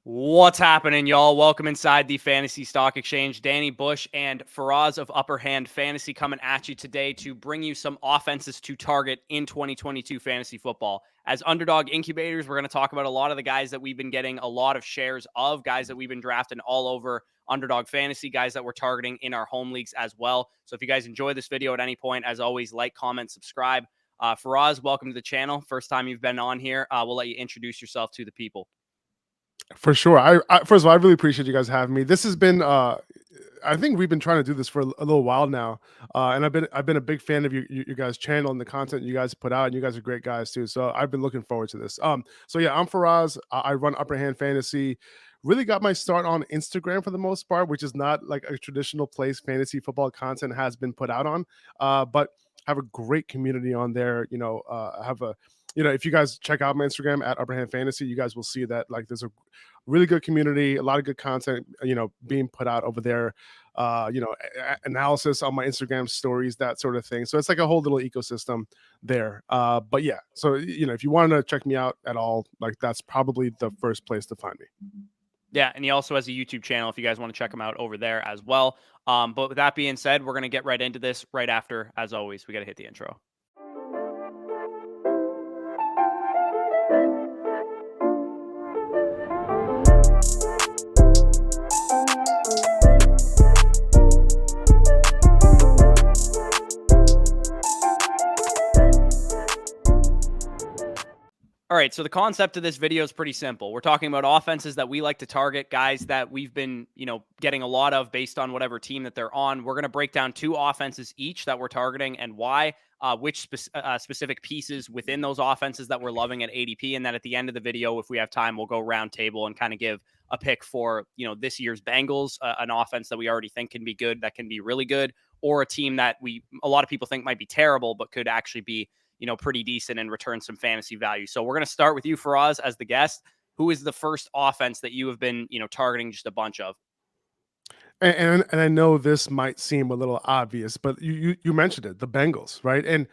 What's happening, y'all? Welcome inside the Fantasy Stock Exchange. Danny Bush and Faraz of Upper Hand Fantasy coming at you today to bring you some offenses to target in 2022 fantasy football. As underdog incubators, we're going to talk about a lot of the guys that we've been getting a lot of shares of, guys that we've been drafting all over underdog fantasy, guys that we're targeting in our home leagues as well. So if you guys enjoy this video at any point, as always, like, comment, subscribe. Faraz, welcome to the channel. First time you've been on here. We'll let you introduce yourself to the people. For sure. First of all, I really appreciate you guys having me. This has been I think we've been trying to do this for a little while now, and I've been a big fan of you guys' channel and the content you guys put out, and you guys are great guys too. So I've been looking forward to this. So yeah, I'm Faraz. I run Upper Hand Fantasy. Really got my start on Instagram for the most part, which is not like a traditional place fantasy football content has been put out on, but have a great community on there. If you guys check out my Instagram at Upper Hand Fantasy, you guys will see that like there's a really good community, a lot of good content, being put out over there. Analysis on my Instagram stories, that sort of thing. So it's like a whole little ecosystem there. But yeah, so if you want to check me out at all, like that's probably the first place to find me. Yeah, and he also has a YouTube channel if you guys want to check him out over there as well. But with that being said, we're going to get right into this right after, as always, we got to hit the intro. All right, so the concept of this video is pretty simple. We're talking about offenses that we like to target, guys that we've been, getting a lot of based on whatever team that they're on. We're going to break down two offenses each that we're targeting and why, which specific pieces within those offenses that we're loving at ADP. And then at the end of the video, if we have time, we'll go round table and kind of give a pick for, this year's Bengals, an offense that we already think can be good, that can be really good, or a team that a lot of people think might be terrible, but could actually be pretty decent and return some fantasy value. So we're going to start with you, Faraz, as the guest. Who is the first offense that you have been, targeting just a bunch of? And I know this might seem a little obvious, but you mentioned it, the Bengals, right? And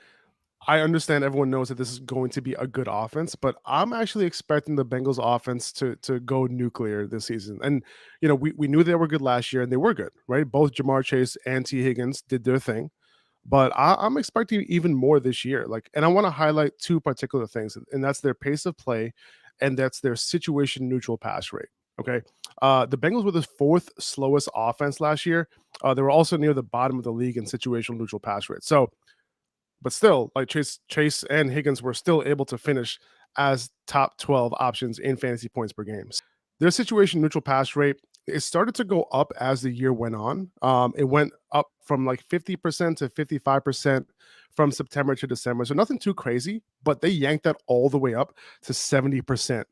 I understand everyone knows that this is going to be a good offense, but I'm actually expecting the Bengals offense to go nuclear this season. And we knew they were good last year, and they were good, right? Both Jamar Chase and T. Higgins did their thing. But I'm expecting even more this year. And I want to highlight two particular things, and that's their pace of play, and that's their situation neutral pass rate. Okay, the Bengals were the fourth slowest offense last year. They were also near the bottom of the league in situational neutral pass rate. So, but still, like Chase and Higgins were still able to finish as top 12 options in fantasy points per game. Their situation neutral pass rate, it started to go up as the year went on. It went up from like 50% to 55% from September to December. So nothing too crazy, but they yanked that all the way up to 70%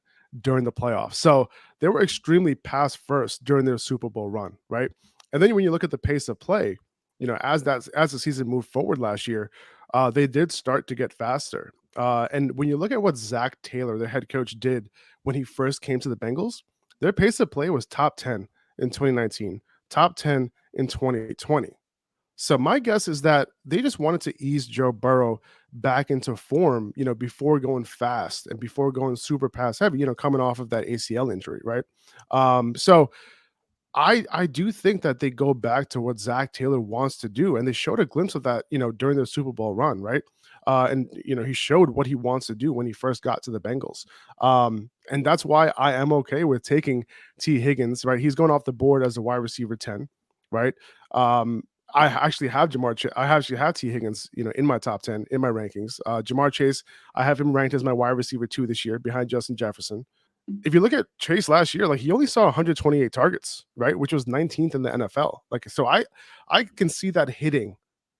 during the playoffs. So they were extremely pass first during their Super Bowl run, right? And then when you look at the pace of play, as the season moved forward last year, they did start to get faster. And when you look at what Zach Taylor, the head coach, did when he first came to the Bengals, their pace of play was top 10 in 2019, top 10 in 2020. So my guess is that they just wanted to ease Joe Burrow back into form, before going fast and before going super pass heavy, coming off of that ACL injury, right? So I do think that they go back to what Zach Taylor wants to do, and they showed a glimpse of that, during their Super Bowl run, right? And he showed what he wants to do when he first got to the Bengals, and that's why I am okay with taking T. Higgins, right? He's going off the board as a wide receiver 10, right? I actually have I actually have T. Higgins, in my top 10 in my rankings. Jamar Chase, I have him ranked as my wide receiver 2 this year, behind Justin Jefferson. If you look at Chase last year, like he only saw 128 targets, right, which was 19th in the NFL. So I can see that hitting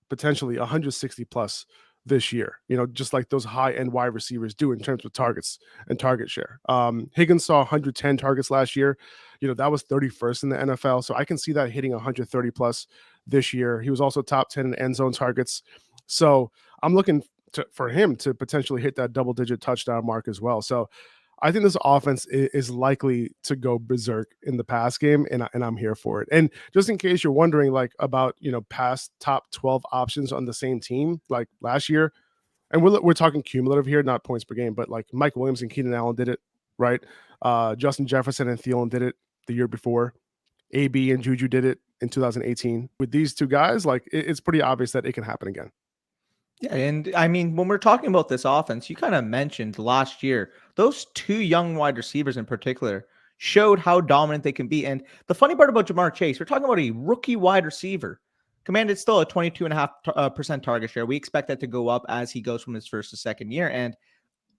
potentially 160 plus this year, just like those high end wide receivers do in terms of targets and target share. Higgins saw 110 targets last year. That was 31st in the NFL. So I can see that hitting 130 plus this year. He was also top 10 in end zone targets. So I'm looking for him to potentially hit that double digit touchdown mark as well. So I think this offense is likely to go berserk in the pass game, and I'm here for it. And just in case you're wondering, about past top 12 options on the same team, like last year, and we're talking cumulative here, not points per game, but like Mike Williams and Keenan Allen did it, right? Justin Jefferson and Thielen did it the year before. AB and Juju did it in 2018. With these two guys, like it's pretty obvious that it can happen again. Yeah, and I mean, when we're talking about this offense, you kind of mentioned last year, those two young wide receivers in particular showed how dominant they can be. And the funny part about Jamar Chase, we're talking about a rookie wide receiver, commanded still a 22.5% target share. We expect that to go up as he goes from his first to second year. And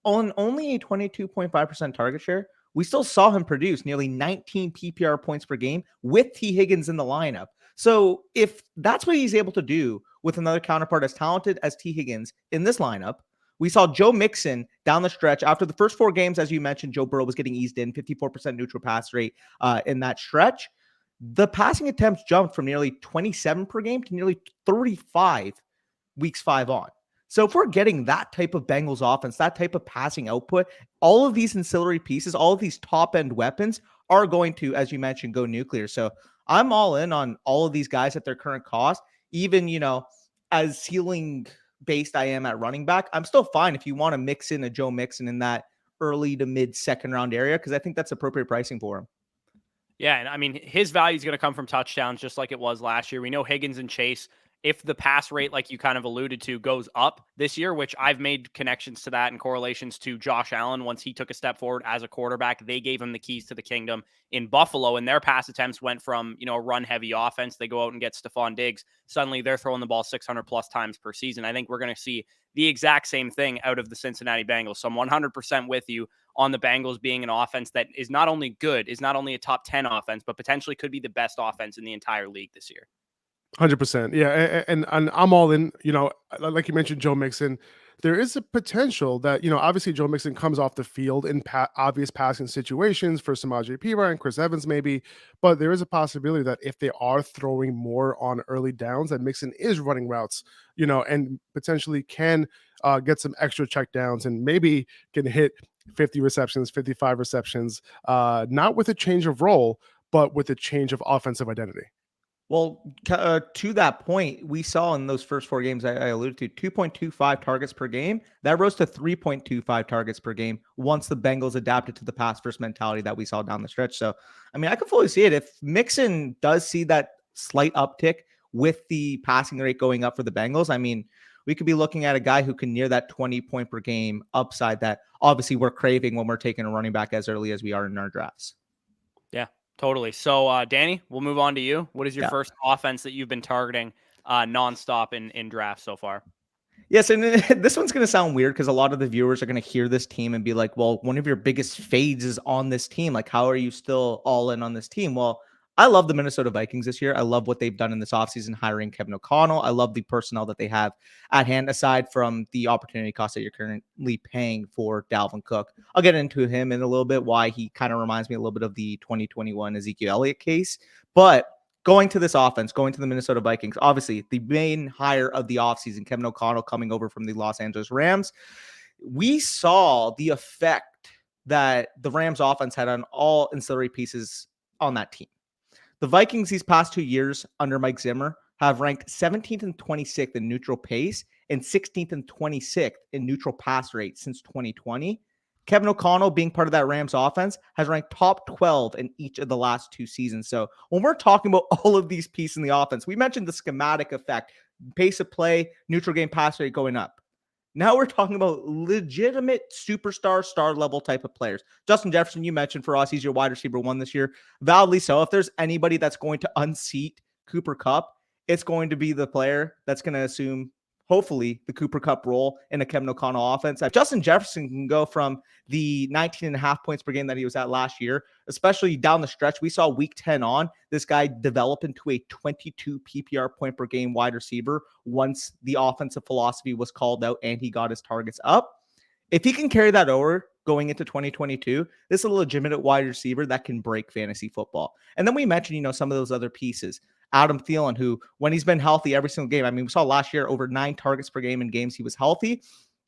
on only a 22.5% target share, we still saw him produce nearly 19 PPR points per game with T. Higgins in the lineup. So if that's what he's able to do with another counterpart as talented as T. Higgins in this lineup, we saw Joe Mixon down the stretch after the first 4 games. As you mentioned, Joe Burrow was getting eased in, 54% neutral pass rate in that stretch. The passing attempts jumped from nearly 27 per game to nearly 35 weeks 5 on. So if we're getting that type of Bengals offense, that type of passing output, all of these ancillary pieces, all of these top end weapons are going to, as you mentioned, go nuclear. So I'm all in on all of these guys at their current cost. Even, as ceiling based I am at running back, I'm still fine if you want to mix in a Joe Mixon in that early to mid second round area, because I think that's appropriate pricing for him. Yeah, and I mean, his value is going to come from touchdowns just like it was last year. We know Higgins and Chase, if the pass rate, like you kind of alluded to, goes up this year, which I've made connections to that and correlations to Josh Allen once he took a step forward as a quarterback. They gave him the keys to the kingdom in Buffalo, and their pass attempts went from, a run-heavy offense. They go out and get Stephon Diggs. Suddenly, they're throwing the ball 600-plus times per season. I think we're going to see the exact same thing out of the Cincinnati Bengals. So I'm 100% with you on the Bengals being an offense that is not only good, is not only a top 10 offense, but potentially could be the best offense in the entire league this year. 100%. Yeah. And I'm all in, like you mentioned, Joe Mixon. There is a potential that, obviously Joe Mixon comes off the field in obvious passing situations for Samaje Perine, Chris Evans, maybe. But there is a possibility that if they are throwing more on early downs, that Mixon is running routes, and potentially can get some extra check downs and maybe can hit 50 receptions, 55 receptions, not with a change of role, but with a change of offensive identity. Well, to that point, we saw in those first 4 games I alluded to 2.25 targets per game. That rose to 3.25 targets per game once the Bengals adapted to the pass first mentality that we saw down the stretch. So, I mean, I can fully see it. If Mixon does see that slight uptick with the passing rate going up for the Bengals, I mean, we could be looking at a guy who can near that 20 point per game upside that obviously we're craving when we're taking a running back as early as we are in our drafts. Yeah. Totally. So, Danny, we'll move on to you. What is your first offense that you've been targeting nonstop in drafts so far? Yes, and this one's going to sound weird because a lot of the viewers are going to hear this team and be like, well, one of your biggest fades is on this team. Like, how are you still all in on this team? Well, I love the Minnesota Vikings this year. I love what they've done in this offseason, hiring Kevin O'Connell. I love the personnel that they have at hand, aside from the opportunity cost that you're currently paying for Dalvin Cook. I'll get into him in a little bit, why he kind of reminds me a little bit of the 2021 Ezekiel Elliott case. But going to this offense, going to the Minnesota Vikings, obviously the main hire of the offseason, Kevin O'Connell coming over from the Los Angeles Rams. We saw the effect that the Rams offense had on all ancillary pieces on that team. The Vikings these past 2 years under Mike Zimmer have ranked 17th and 26th in neutral pace and 16th and 26th in neutral pass rate since 2020. Kevin O'Connell, being part of that Rams offense, has ranked top 12 in each of the last 2 seasons. So when we're talking about all of these pieces in the offense, we mentioned the schematic effect, pace of play, neutral game pass rate going up. Now we're talking about legitimate superstar, star level type of players. Justin Jefferson, you mentioned for us, he's your wide receiver 1 this year. Validly so. If there's anybody that's going to unseat Cooper Kupp, it's going to be the player that's going to assume, hopefully, the Cooper Kupp role in a Kevin O'Connell offense. Justin Jefferson can go from the 19.5 points per game that he was at last year, especially down the stretch. We saw week 10 on, this guy develop into a 22 PPR point per game wide receiver once the offensive philosophy was called out and he got his targets up. If he can carry that over going into 2022, this is a legitimate wide receiver that can break fantasy football. And then we mentioned, some of those other pieces. Adam Thielen, who, when he's been healthy every single game, I mean, we saw last year over 9 targets per game in games he was healthy.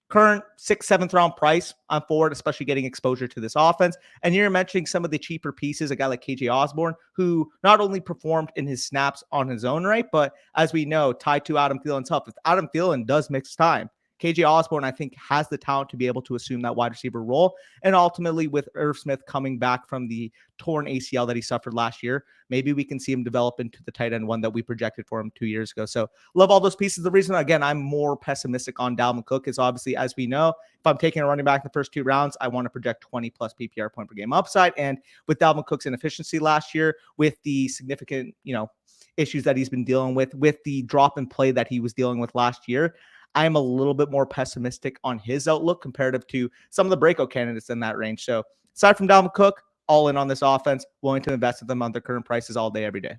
Current 6th, 7th round price on forward, especially getting exposure to this offense. And you're mentioning some of the cheaper pieces, a guy like KJ Osborne, who not only performed in his snaps on his own right, but as we know, tied to Adam Thielen's health. If Adam Thielen does miss time, KJ Osborne, I think, has the talent to be able to assume that wide receiver role. And ultimately, with Irv Smith coming back from the torn ACL that he suffered last year, maybe we can see him develop into the tight end one that we projected for him 2 years ago. So love all those pieces. The reason, again, I'm more pessimistic on Dalvin Cook is obviously, as we know, if I'm taking a running back in the first 2 rounds, I want to project 20 plus PPR point per game upside. And with Dalvin Cook's inefficiency last year, with the significant, issues that he's been dealing with the drop in play that he was dealing with last year, I'm a little bit more pessimistic on his outlook comparative to some of the breakout candidates in that range. So aside from Dalvin Cook, all in on this offense, willing to invest in them on their current prices all day, every day.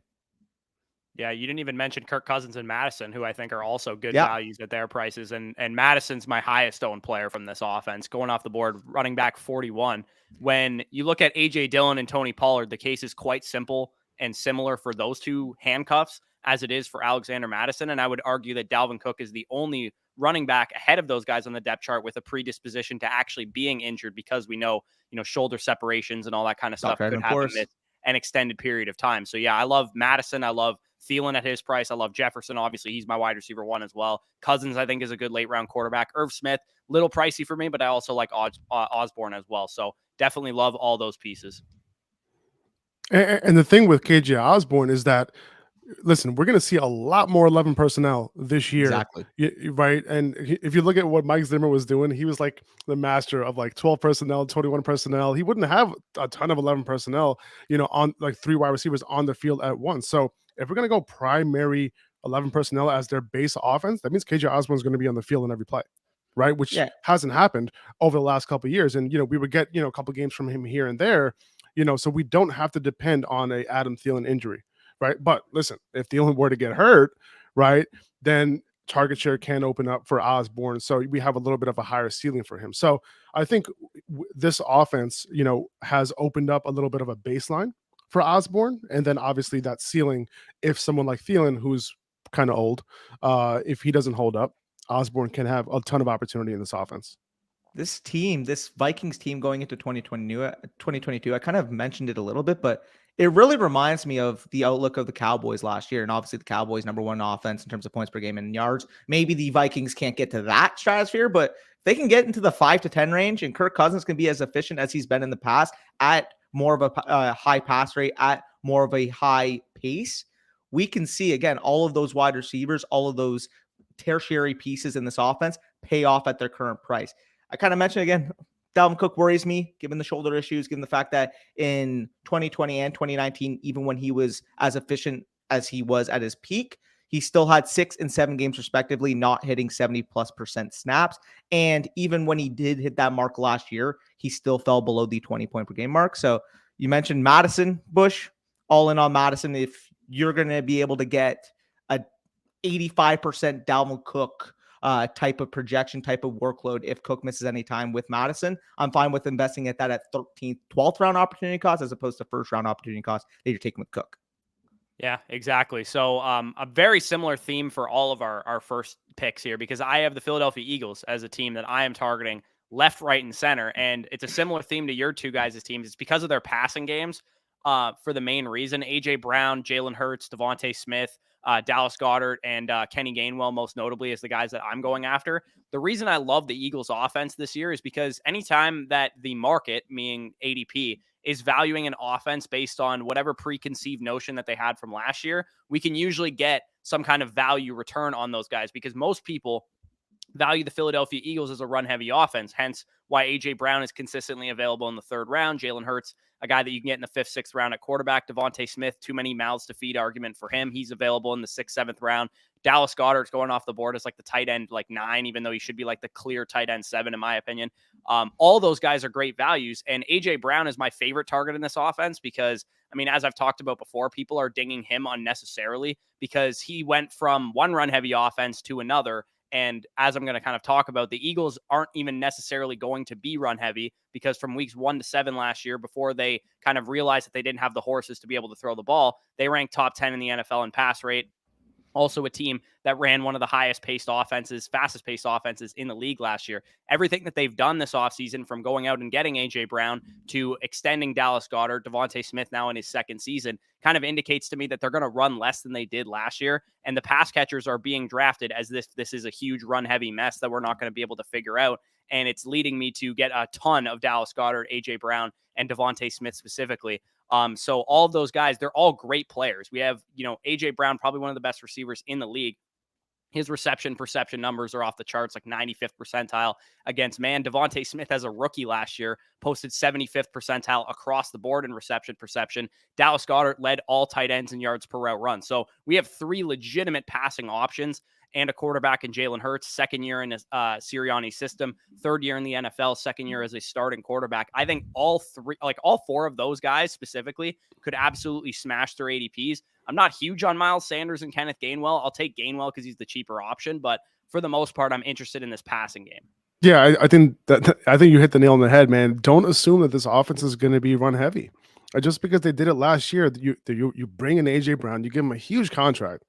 Yeah, you didn't even mention Kirk Cousins and Madison, who I think are also good Yeah. values at their prices. And Madison's my highest owned player from this offense, going off the board, running back 41. When you look at A.J. Dillon and Tony Pollard, the case is quite simple and similar for those two handcuffs as it is for Alexander Madison. And I would argue that Dalvin Cook is the only running back ahead of those guys on the depth chart with a predisposition to actually being injured, because we know, shoulder separations and all that kind of stuff could happen in an extended period of time. So yeah, I love Madison. I love Thielen at his price. I love Jefferson. Obviously, he's my wide receiver 1 as well. Cousins, I think, is a good late round quarterback. Irv Smith, little pricey for me, but I also like Osborne as well. So definitely love all those pieces. And the thing with KJ Osborne is that, listen, we're going to see a lot more 11 personnel this year. Exactly. Right. And if you look at what Mike Zimmer was doing, he was like the master of like 12 personnel, 21 personnel. He wouldn't have a ton of 11 personnel, on like 3 wide receivers on the field at once. So if we're going to go primary 11 personnel as their base offense, that means KJ Osborne is going to be on the field in every play. Right. Which hasn't happened over the last couple of years. And, we would get, a couple of games from him here and there, so we don't have to depend on a Adam Thielen injury. Right. But listen, if Thielen were to get hurt, right, then target share can open up for Osborne. So we have a little bit of a higher ceiling for him. So I think this offense, has opened up a little bit of a baseline for Osborne. And then obviously that ceiling, if someone like Thielen, who's kind of old, if he doesn't hold up, Osborne can have a ton of opportunity in this offense. This team, this Vikings team going into 2022, I kind of mentioned it a little bit, but it really reminds me of the outlook of the Cowboys last year. And obviously the Cowboys #1 offense in terms of points per game and yards. Maybe the Vikings can't get to that stratosphere, but if they can get into the 5 to 10 range and Kirk Cousins can be as efficient as he's been in the past at more of a high pass rate, at more of a high pace, we can see, again, all of those wide receivers, all of those tertiary pieces in this offense pay off at their current price. I kind of mentioned again, Dalvin Cook worries me given the shoulder issues, given the fact that in 2020 and 2019, even when he was as efficient as he was at his peak, he still had 6 and 7 games respectively, not hitting 70+% snaps. And even when he did hit that mark last year, he still fell below the 20 point per game mark. So you mentioned Madison, Bush, all in on Madison. If you're going to be able to get a 85% Dalvin Cook type of projection, type of workload, if Cook misses any time with Madison, I'm fine with investing at that at 13th, 12th round opportunity cost as opposed to first round opportunity cost that you're taking with Cook. Yeah, exactly. So a very similar theme for all of our first picks here, because I have the Philadelphia Eagles as a team that I am targeting left, right, and center. And it's a similar theme to your two guys' teams. It's because of their passing games for the main reason. A.J. Brown, Jalen Hurts, Devontae Smith, Dallas Goedert, and Kenny Gainwell, most notably, is the guys that I'm going after. The reason I love the Eagles offense this year is because anytime that the market, meaning ADP, is valuing an offense based on whatever preconceived notion that they had from last year, we can usually get some kind of value return on those guys, because most people value the Philadelphia Eagles as a run-heavy offense, hence why A.J. Brown is consistently available in the 3rd round. Jalen Hurts, a guy that you can get in the 5th, 6th round at quarterback. Devontae Smith, too many mouths to feed argument for him. He's available in the 6th, 7th round. Dallas Goedert's going off the board as like the tight end, like 9, even though he should be like the clear tight end 7, in my opinion. All those guys are great values. And A.J. Brown is my favorite target in this offense because, I mean, as I've talked about before, people are dinging him unnecessarily because he went from one run-heavy offense to another. And as I'm going to kind of talk about, the Eagles aren't even necessarily going to be run heavy, because from weeks 1 to 7 last year, before they kind of realized that they didn't have the horses to be able to throw the ball, they ranked top 10 in the NFL in pass rate. Also a team that ran one of the highest paced offenses, fastest paced offenses in the league last year. Everything that they've done this offseason, from going out and getting A.J. Brown to extending Dallas Goedert, Devontae Smith now in his second season, kind of indicates to me that they're going to run less than they did last year. And the pass catchers are being drafted as this is a huge run heavy mess that we're not going to be able to figure out. And it's leading me to get a ton of Dallas Goedert, A.J. Brown, and Devontae Smith specifically. So all of those guys, they're all great players. We have, A.J. Brown, probably one of the best receivers in the league. His reception perception numbers are off the charts, like 95th percentile against man. Devontae Smith, as a rookie last year, posted 75th percentile across the board in reception perception. Dallas Goedert led all tight ends in yards per route run. So we have 3 legitimate passing options and a quarterback in Jalen Hurts, second year in Sirianni's system, third year in the NFL, second year as a starting quarterback. I think all 4 of those guys specifically could absolutely smash their ADPs. I'm not huge on Miles Sanders and Kenneth Gainwell. I'll take Gainwell because he's the cheaper option, but for the most part, I'm interested in this passing game. Yeah, I think you hit the nail on the head, man. Don't assume that this offense is going to be run heavy. Just because they did it last year, you bring in AJ Brown, you give him a huge contract,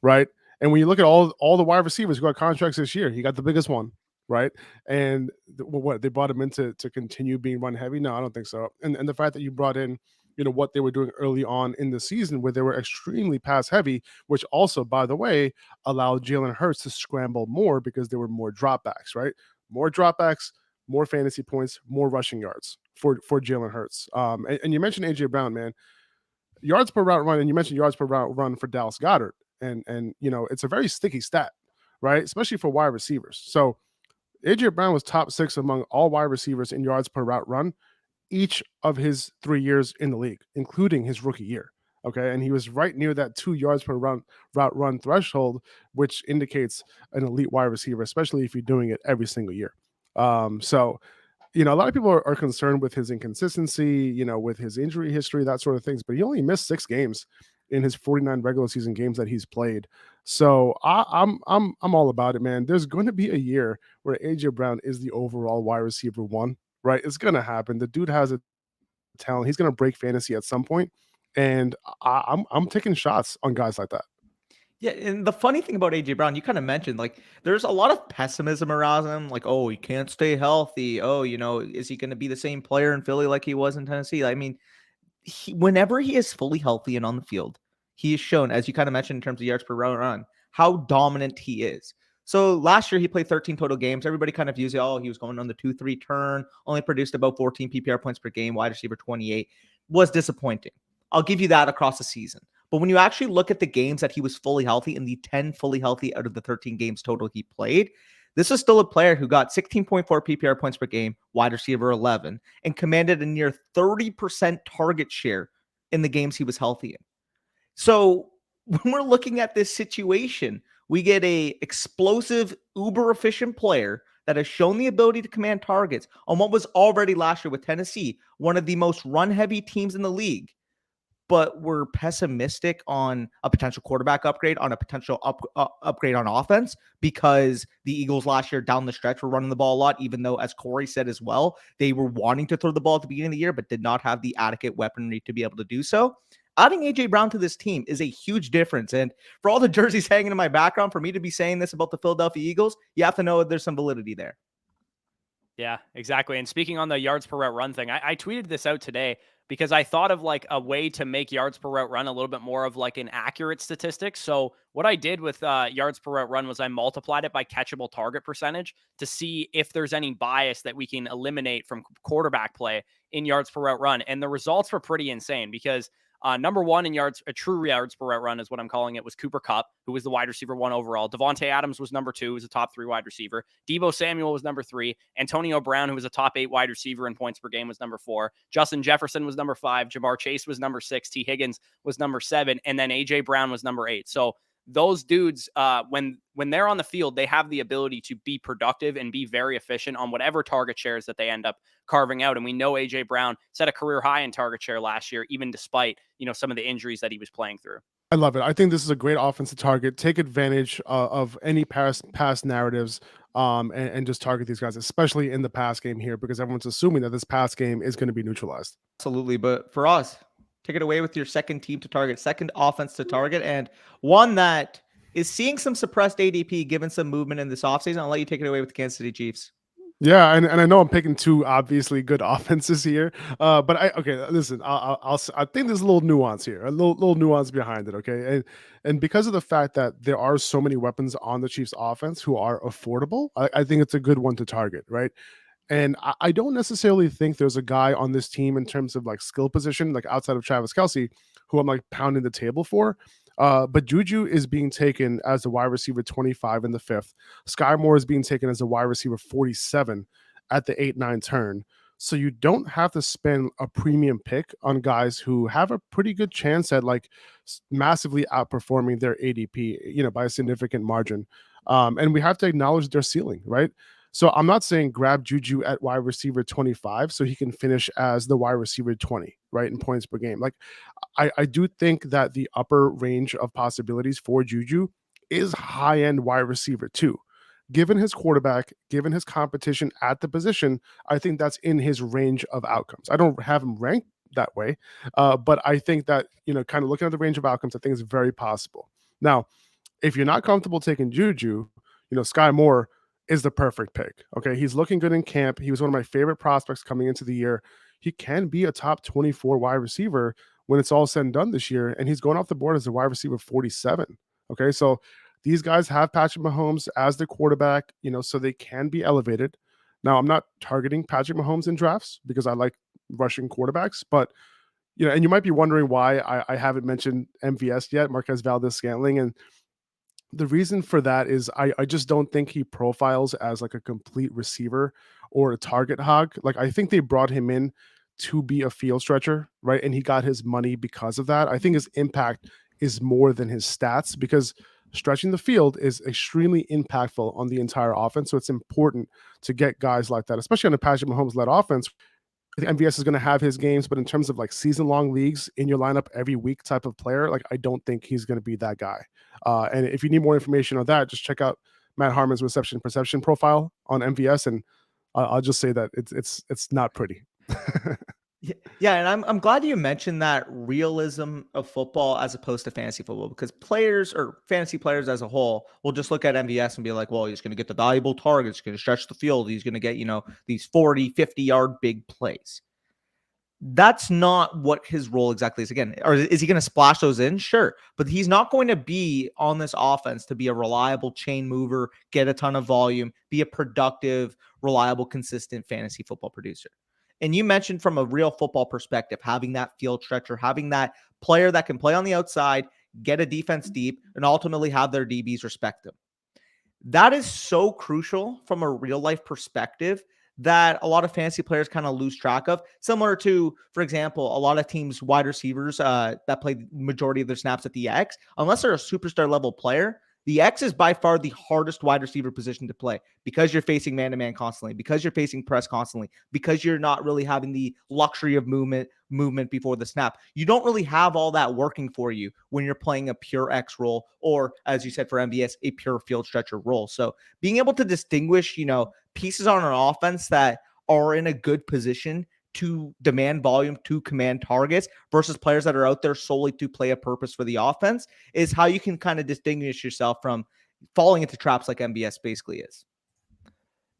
right? And when you look at all the wide receivers who got contracts this year, he got the biggest one, right? And what they brought him in to continue being run heavy? No, I don't think so. And the fact that you brought in, what they were doing early on in the season where they were extremely pass heavy, which also, by the way, allowed Jalen Hurts to scramble more because there were more dropbacks, right? More dropbacks, more fantasy points, more rushing yards for Jalen Hurts. And you mentioned AJ Brown, man. Yards per route run, and you mentioned yards per route run for Dallas Goedert. And it's a very sticky stat, right? Especially for wide receivers. So AJ Brown was top 6 among all wide receivers in yards per route run each of his 3 years in the league, including his rookie year. Okay. And he was right near that 2 yards per route run threshold, which indicates an elite wide receiver, especially if you're doing it every single year. So, a lot of people are concerned with his inconsistency, with his injury history, that sort of things, but he only missed 6 games in his 49 regular season games that he's played. So I'm all about it, man. There's going to be a year where AJ Brown is the overall wide receiver 1. Right, it's gonna happen. The dude has a talent. He's gonna break fantasy at some point, and I'm taking shots on guys like that. Yeah, and the funny thing about AJ Brown, you kind of mentioned, like, there's a lot of pessimism around him. Like, oh, he can't stay healthy. Oh, is he going to be the same player in Philly like he was in Tennessee? I mean, whenever he is fully healthy and on the field, he has shown, as you kind of mentioned in terms of yards per run, how dominant he is. So last year he played 13 total games. Everybody kind of views it, he was going on the 2-3 turn, only produced about 14 PPR points per game, wide receiver 28. Was disappointing. I'll give you that across the season. But when you actually look at the games that he was fully healthy, and the 10 fully healthy out of the 13 games total he played, this was still a player who got 16.4 PPR points per game, wide receiver 11, and commanded a near 30% target share in the games he was healthy in. So when we're looking at this situation, we get a explosive, uber efficient player that has shown the ability to command targets on what was already last year with Tennessee, one of the most run heavy teams in the league. But we're pessimistic on a potential quarterback upgrade, on a potential upgrade on offense, because the Eagles last year down the stretch were running the ball a lot, even though, as Corey said as well, they were wanting to throw the ball at the beginning of the year, but did not have the adequate weaponry to be able to do so. Adding A.J. Brown to this team is a huge difference. And for all the jerseys hanging in my background, for me to be saying this about the Philadelphia Eagles, you have to know there's some validity there. Yeah, exactly. And speaking on the yards per route run thing, I tweeted this out today because I thought of like a way to make yards per route run a little bit more of like an accurate statistic. So what I did with yards per route run was I multiplied it by catchable target percentage to see if there's any bias that we can eliminate from quarterback play in yards per route run. And the results were pretty insane because number 1 in yards, a true yards per route run is what I'm calling it, was Cooper Kupp, who was the wide receiver 1 overall. Devontae Adams was number 2, who was a top 3 wide receiver. Deebo Samuel was number 3. Antonio Brown, who was a top 8 wide receiver in points per game, was number 4. Justin Jefferson was number 5. Jamar Chase was number 6. T. Higgins was number 7. And then A.J. Brown was number 8. So those dudes, when they're on the field, they have the ability to be productive and be very efficient on whatever target shares that they end up carving out. And we know A.J. Brown set a career high in target share last year, even despite, some of the injuries that he was playing through. I love it. I think this is a great offensive target. Take advantage of any past narratives and just target these guys, especially in the pass game here, because everyone's assuming that this pass game is going to be neutralized. Absolutely. But for us, take it away with your second team to target, second offense to target, and one that is seeing some suppressed ADP given some movement in this offseason. I'll let you take it away with the Kansas City Chiefs. Yeah, and I know I'm picking two obviously good offenses here, but listen, I think there's a little nuance here, a little nuance behind it, okay, and because of the fact that there are so many weapons on the Chiefs offense who are affordable, I think it's a good one to target, right? And I don't necessarily think there's a guy on this team in terms of like skill position, like outside of Travis Kelce, who I'm like pounding the table for. But Juju is being taken as a wide receiver 25 in the fifth. Sky Moore is being taken as a wide receiver 47 at the 8-9 turn. So you don't have to spend a premium pick on guys who have a pretty good chance at like massively outperforming their ADP, by a significant margin. And we have to acknowledge their ceiling, right? So I'm not saying grab Juju at wide receiver 25 so he can finish as the wide receiver 20, right, in points per game. Like I do think that the upper range of possibilities for Juju is high-end wide receiver too. Given his quarterback, given his competition at the position, I think that's in his range of outcomes. I don't have him ranked that way, but I think that, kind of looking at the range of outcomes, I think it's very possible. Now, if you're not comfortable taking Juju, Sky Moore is the perfect pick. Okay. He's looking good in camp. He was one of my favorite prospects coming into the year. He can be a top 24 wide receiver when it's all said and done this year. And he's going off the board as a wide receiver 47. Okay. So these guys have Patrick Mahomes as the quarterback, so they can be elevated. Now, I'm not targeting Patrick Mahomes in drafts because I like rushing quarterbacks, but and you might be wondering why I haven't mentioned MVS yet, Marquez Valdez-Scantling, and the reason for that is I just don't think he profiles as like a complete receiver or a target hog. Like I think they brought him in to be a field stretcher, right? And he got his money because of that. I think his impact is more than his stats because stretching the field is extremely impactful on the entire offense. So it's important to get guys like that, especially on a Patrick Mahomes-led offense. I think MVS is going to have his games, but in terms of like season-long leagues in your lineup every week type of player, like I don't think he's going to be that guy. And if you need more information on that, just check out Matt Harmon's reception perception profile on MVS, and I'll just say that it's not pretty. Yeah, and I'm glad you mentioned that realism of football as opposed to fantasy football, because players or fantasy players as a whole will just look at MVS and be like, well, he's going to get the valuable targets, he's going to stretch the field, he's going to get, these 40, 50-yard big plays. That's not what his role exactly is. Again, or is he going to splash those in? Sure. But he's not going to be on this offense to be a reliable chain mover, get a ton of volume, be a productive, reliable, consistent fantasy football producer. And you mentioned from a real football perspective, having that field stretcher, having that player that can play on the outside, get a defense deep, and ultimately have their DBs respect them. That is so crucial from a real life perspective that a lot of fantasy players kind of lose track of. Similar to, for example, a lot of teams' wide receivers that play the majority of their snaps at the X, unless they're a superstar level player, the X is by far the hardest wide receiver position to play because you're facing man-to-man constantly, because you're facing press constantly, because you're not really having the luxury of movement before the snap. You don't really have all that working for you when you're playing a pure X role, or as you said for MVS, a pure field stretcher role. So being able to distinguish, pieces on an offense that are in a good position to demand volume, to command targets versus players that are out there solely to play a purpose for the offense is how you can kind of distinguish yourself from falling into traps like MVS basically is.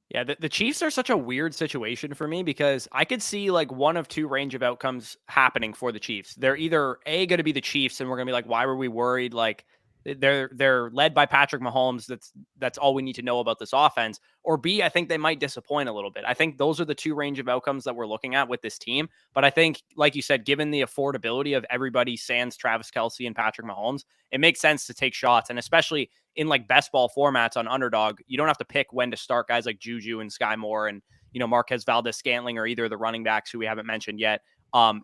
Yeah, the Chiefs are such a weird situation for me because I could see like one of two range of outcomes happening for the Chiefs. They're either going to be the Chiefs and we're going to be like, why were we worried? Like they're led by Patrick Mahomes. That's all we need to know about this offense. Or B, I think they might disappoint a little bit. I think those are the two range of outcomes that we're looking at with this team. But I think, like you said, given the affordability of everybody sans Travis Kelce and Patrick Mahomes, it makes sense to take shots. And especially in like best ball formats on Underdog, you don't have to pick when to start guys like Juju and Sky Moore and, Marquez Valdez-Scantling or either of the running backs who we haven't mentioned yet.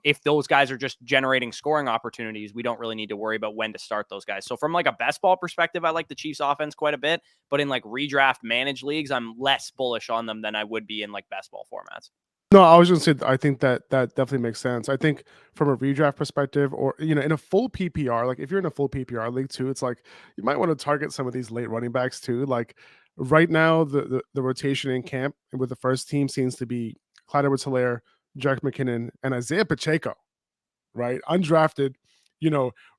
If those guys are just generating scoring opportunities, we don't really need to worry about when to start those guys. So from like a best ball perspective, I like the Chiefs offense quite a bit, but in like redraft managed leagues, I'm less bullish on them than I would be in like best ball formats. No, I was going to say, I think that definitely makes sense. I think from a redraft perspective or, in a full PPR, like if you're in a full PPR league too, it's like you might want to target some of these late running backs too. Like right now, the rotation in camp with the first team seems to be Clyde Edwards-Helaire, Jack McKinnon, and Isaiah Pacheco, right? Undrafted,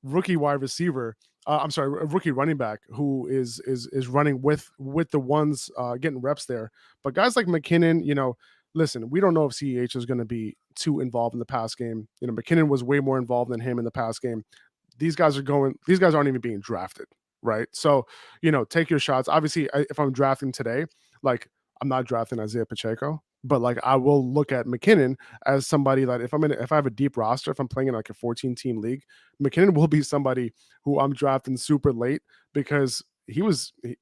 rookie wide receiver. I'm sorry, a rookie running back who is running with the ones getting reps there. But guys like McKinnon, listen, we don't know if CEH is going to be too involved in the pass game. McKinnon was way more involved than him in the pass game. These guys aren't even being drafted, right? So, take your shots. Obviously, if I'm drafting today, like I'm not drafting Isaiah Pacheco, but like I will look at McKinnon as somebody that if I have a deep roster, if I'm playing in like a 14 team league, McKinnon will be somebody who I'm drafting super late because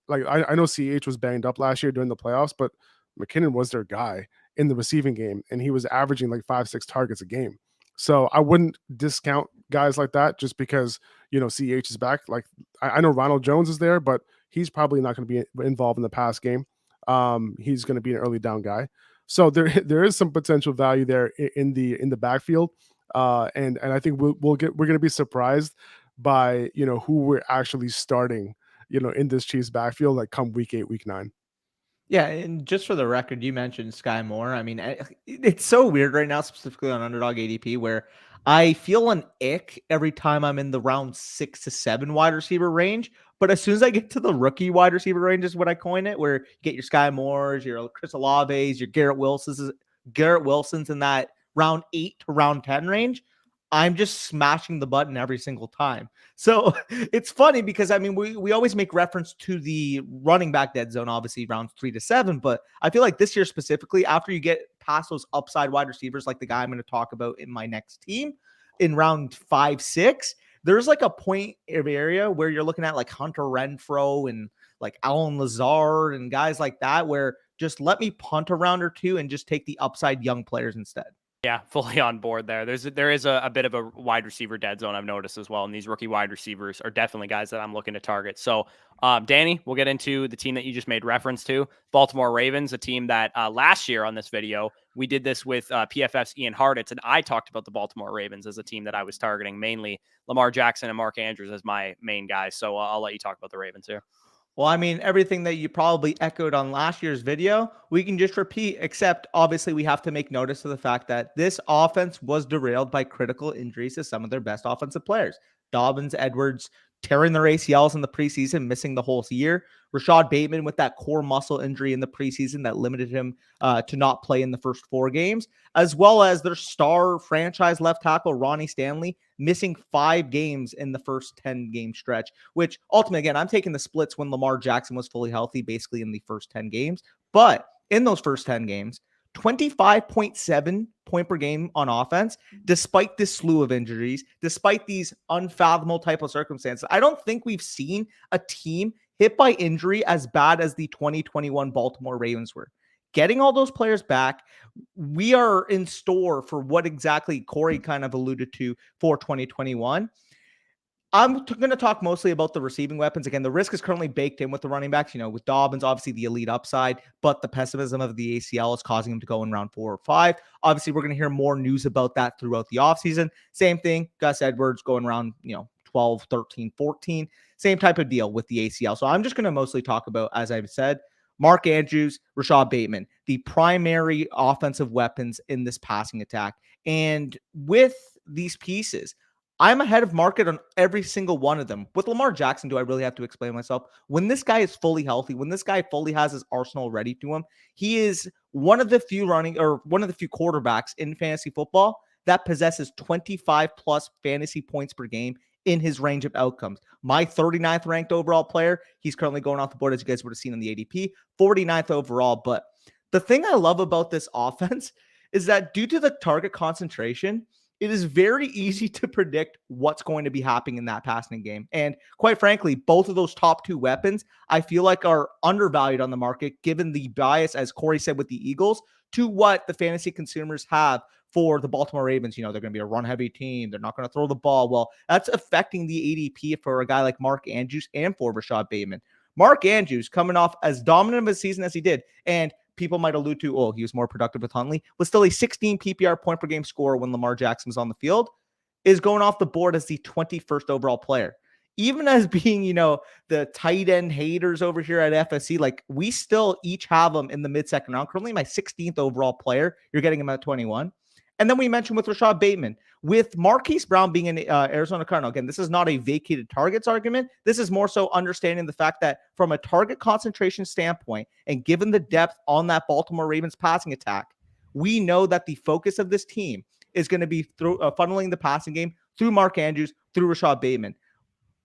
I know CH was banged up last year during the playoffs, but McKinnon was their guy in the receiving game, and he was averaging like 5-6 targets a game. So I wouldn't discount guys like that just because CH is back. Like I know Ronald Jones is there, but he's probably not going to be involved in the pass game. He's going to be an early down guy. So there is some potential value there in the backfield, and I think we're going to be surprised by who we're actually starting in this Chiefs backfield like come week 8, week 9. Yeah, and just for the record, you mentioned Sky Moore. I mean, it's so weird right now, specifically on Underdog ADP, where I feel an ick every time I'm in the round 6 to 7 wide receiver range. But as soon as I get to the rookie wide receiver range, is what I coin it, where you get your Sky Moores, your Chris Olaves, your Garrett Wilson's in that round 8 to round 10 range. I'm just smashing the button every single time. So it's funny because I mean, we always make reference to the running back dead zone, obviously rounds 3 to 7, but I feel like this year specifically, after you get past those upside wide receivers, like the guy I'm going to talk about in my next team in round 5, 6, there's like a point of area where you're looking at like Hunter Renfrow and like Alan Lazard and guys like that, where just let me punt a round or two and just take the upside young players instead. Yeah, fully on board there. There is a bit of a wide receiver dead zone I've noticed as well, and these rookie wide receivers are definitely guys that I'm looking to target. So, Danny, we'll get into the team that you just made reference to, Baltimore Ravens, a team that last year on this video we did this with PFF's Ian Hartitz, and I talked about the Baltimore Ravens as a team that I was targeting, mainly Lamar Jackson and Mark Andrews as my main guys. So I'll let you talk about the Ravens here. Well, I mean, everything that you probably echoed on last year's video, we can just repeat, except obviously we have to make notice of the fact that this offense was derailed by critical injuries to some of their best offensive players. Dobbins, Edwards, tearing their ACLs in the preseason, missing the whole year. Rashad Bateman with that core muscle injury in the preseason that limited him to not play in the first 4 games, as well as their star franchise left tackle, Ronnie Stanley, missing 5 games in the first 10-game stretch, which ultimately, again, I'm taking the splits when Lamar Jackson was fully healthy, basically in the first 10 games. But in those first 10 games, 25.7 point per game on offense, despite this slew of injuries, despite these unfathomable type of circumstances. I don't think we've seen a team hit by injury as bad as the 2021 Baltimore Ravens were. Getting all those players back, we are in store for what exactly Corey kind of alluded to for 2021. I'm going to talk mostly about the receiving weapons. Again, the risk is currently baked in with the running backs, with Dobbins, obviously the elite upside, but the pessimism of the ACL is causing him to go in round 4 or 5. Obviously, we're going to hear more news about that throughout the offseason. Same thing, Gus Edwards going around, 12, 13, 14. Same type of deal with the ACL. So I'm just going to mostly talk about, as I've said, Mark Andrews, Rashad Bateman, the primary offensive weapons in this passing attack. And with these pieces, I'm ahead of market on every single one of them. With Lamar Jackson, do I really have to explain myself? When this guy is fully healthy, when this guy fully has his arsenal ready to him, he is one of the few quarterbacks in fantasy football that possesses 25 plus fantasy points per game in his range of outcomes. My 39th ranked overall player, he's currently going off the board, as you guys would have seen in the ADP, 49th overall. But the thing I love about this offense is that due to the target concentration, it is very easy to predict what's going to be happening in that passing game. And quite frankly, both of those top 2 weapons, I feel like are undervalued on the market, given the bias, as Corey said, with the Eagles, to what the fantasy consumers have for the Baltimore Ravens. They're going to be a run-heavy team. They're not going to throw the ball. Well, that's affecting the ADP for a guy like Mark Andrews and for Rashad Bateman. Mark Andrews, coming off as dominant of a season as he did, and people might allude to, he was more productive with Huntley, was still a 16 PPR point per game scorer when Lamar Jackson was on the field, is going off the board as the 21st overall player. Even as being, the tight end haters over here at FSC, like we still each have them in the mid-second round. Currently my 16th overall player, you're getting him at 21. And then we mentioned with Rashad Bateman, with Marquise Brown being an Arizona Cardinal. Again, this is not a vacated targets argument. This is more so understanding the fact that from a target concentration standpoint, and given the depth on that Baltimore Ravens passing attack, we know that the focus of this team is going to be through funneling the passing game through Mark Andrews, through Rashad Bateman.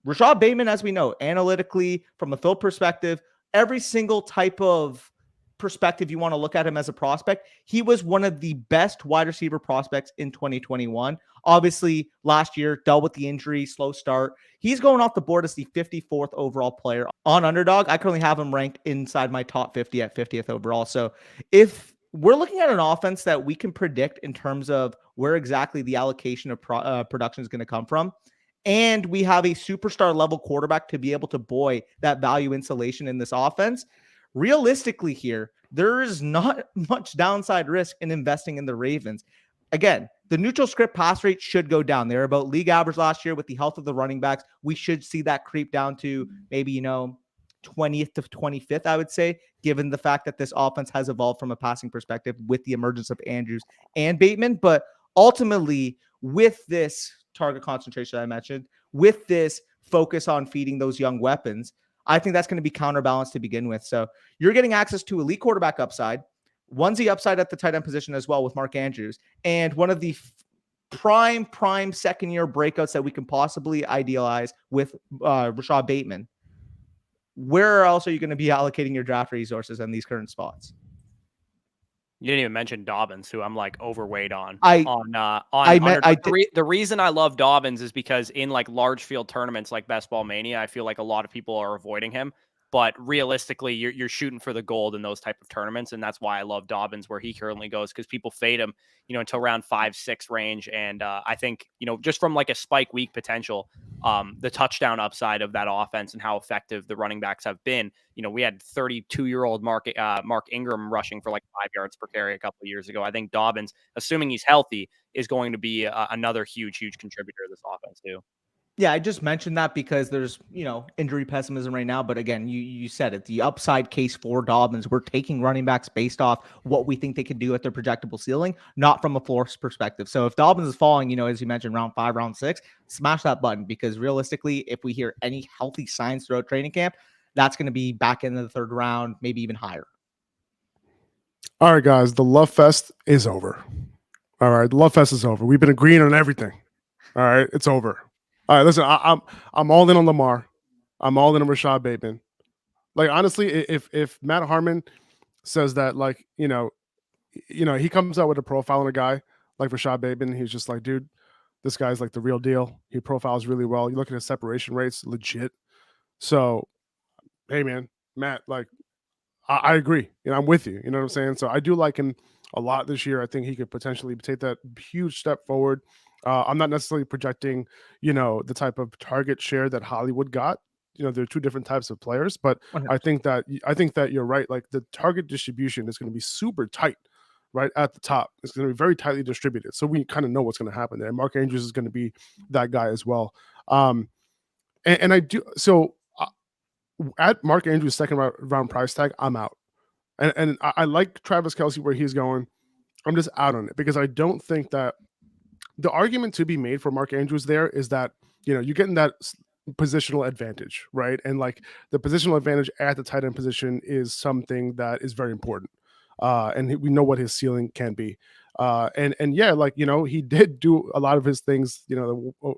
Rashad Bateman, as we know, analytically, from a field perspective, every single type of perspective you want to look at him as a prospect, he was one of the best wide receiver prospects in 2021. Obviously, last year, dealt with the injury, slow start. He's going off the board as the 54th overall player on Underdog. I currently have him ranked inside my top 50 at 50th overall. So if we're looking at an offense that we can predict in terms of where exactly the allocation of production is going to come from, and we have a superstar level quarterback to be able to buoy that value insulation in this offense, realistically here, there is not much downside risk in investing in the Ravens. Again, the neutral script pass rate should go down. They're about league average last year with the health of the running backs. We should see that creep down to maybe, 20th to 25th, I would say, given the fact that this offense has evolved from a passing perspective with the emergence of Andrews and Bateman. But ultimately, with this target concentration I mentioned, with this focus on feeding those young weapons, I think that's going to be counterbalanced to begin with. So you're getting access to elite quarterback upside, onesie upside at the tight end position as well with Mark Andrews, and one of the prime second-year breakouts that we can possibly idealize with Rashad Bateman. Where else are you going to be allocating your draft resources in these current spots? You didn't even mention Dobbins, who I'm like overweight on. The reason I love Dobbins is because in like large field tournaments like Best Ball Mania, I feel like a lot of people are avoiding him. But realistically, you're shooting for the gold in those type of tournaments, and that's why I love Dobbins where he currently goes, because people fade him, until around 5-6 range. And I think just from like a spike week potential, the touchdown upside of that offense and how effective the running backs have been. We had 32-year-old Mark Ingram rushing for like 5 yards per carry a couple of years ago. I think Dobbins, assuming he's healthy, is going to be another huge contributor to this offense too. Yeah, I just mentioned that because there's, injury pessimism right now. But again, you said it, the upside case for Dobbins, we're taking running backs based off what we think they can do at their projectable ceiling, not from a floor perspective. So if Dobbins is falling, as you mentioned, round 5, round 6, smash that button, because realistically, if we hear any healthy signs throughout training camp, that's going to be back into the 3rd round, maybe even higher. All right, guys, the Love Fest is over. All right, the Love Fest is over. We've been agreeing on everything. All right, it's over. All right, listen, I'm all in on Lamar. I'm all in on Rashad Bateman. Like, honestly, if Matt Harmon says that, like, he comes out with a profile on a guy like Rashad Bateman, he's just like, dude, this guy's like the real deal. He profiles really well. You look at his separation rates, legit. So, hey, man, Matt, like, I agree. I'm with you. You know what I'm saying? So I do like him a lot this year. I think he could potentially take that huge step forward. I'm not necessarily projecting, the type of target share that Hollywood got. There are two different types of players, but 100%. I think that you're right. Like, the target distribution is going to be super tight right at the top. It's going to be very tightly distributed. So we kind of know what's going to happen there. Mark Andrews is going to be that guy as well. And I do. So at Mark Andrews' second round price tag, I'm out. And I like Travis Kelce where he's going. I'm just out on it because I don't think that the argument to be made for Mark Andrews there is that, you're getting that positional advantage, right? And like the positional advantage at the tight end position is something that is very important. And we know what his ceiling can be. And yeah, like, he did do a lot of his things,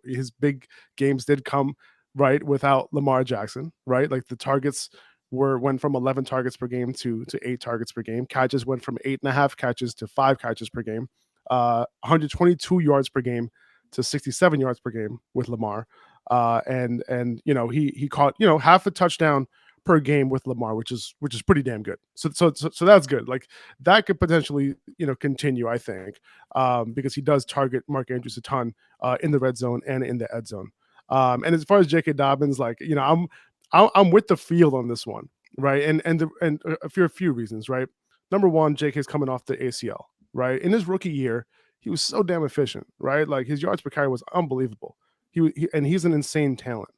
his big games did come right without Lamar Jackson, right? Like the targets went from 11 targets per game to 8 targets per game. Catches went from 8.5 catches to 5 catches per game. 122 yards per game to 67 yards per game with Lamar. And he caught half a touchdown per game with Lamar, which is pretty damn good. So that's good. Like that could potentially continue, I think, because he does target Mark Andrews a ton in the red zone and in the ed zone. And as far as J.K. Dobbins, like, I'm with the field on this one, right? And for a few reasons, right? Number one, J.K.'s coming off the ACL, right? In his rookie year, he was so damn efficient, right? Like his yards per carry was unbelievable. And he's an insane talent,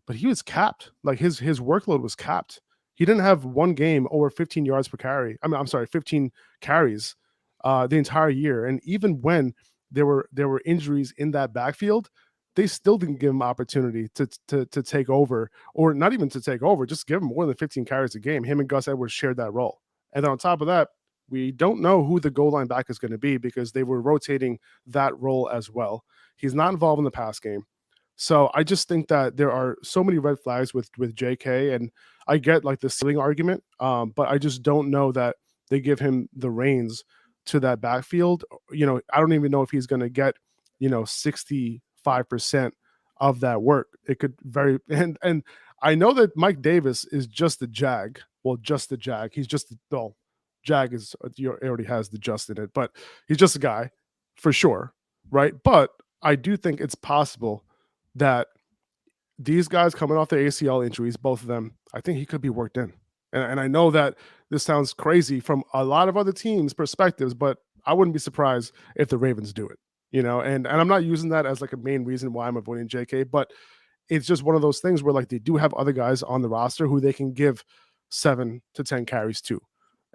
but he was capped. Like his workload was capped. He didn't have one game over 15 yards per carry. I'm sorry, 15 carries the entire year. And even when there were injuries in that backfield, they still didn't give him opportunity to take over, or not even to take over, just give him more than 15 carries a game. Him and Gus Edwards shared that role. And then on top of that, we don't know who the goal line back is going to be because they were rotating that role as well. He's not involved in the pass game. So I just think that there are so many red flags with JK, and I get like the ceiling argument, but I just don't know that they give him the reins to that backfield. I don't even know if he's going to get 65% of that work. It could very and I know that Mike Davis is just the Jag. Well, just the Jag. He's just Jag is already has the just in it, but he's just a guy for sure, right? But I do think it's possible that these guys coming off their ACL injuries, both of them, I think he could be worked in. And I know that this sounds crazy from a lot of other teams' perspectives, but I wouldn't be surprised if the Ravens do it. And I'm not using that as like a main reason why I'm avoiding JK, but it's just one of those things where like they do have other guys on the roster who they can give 7 to 10 carries to.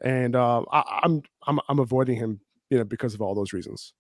And I'm avoiding him, because of all those reasons.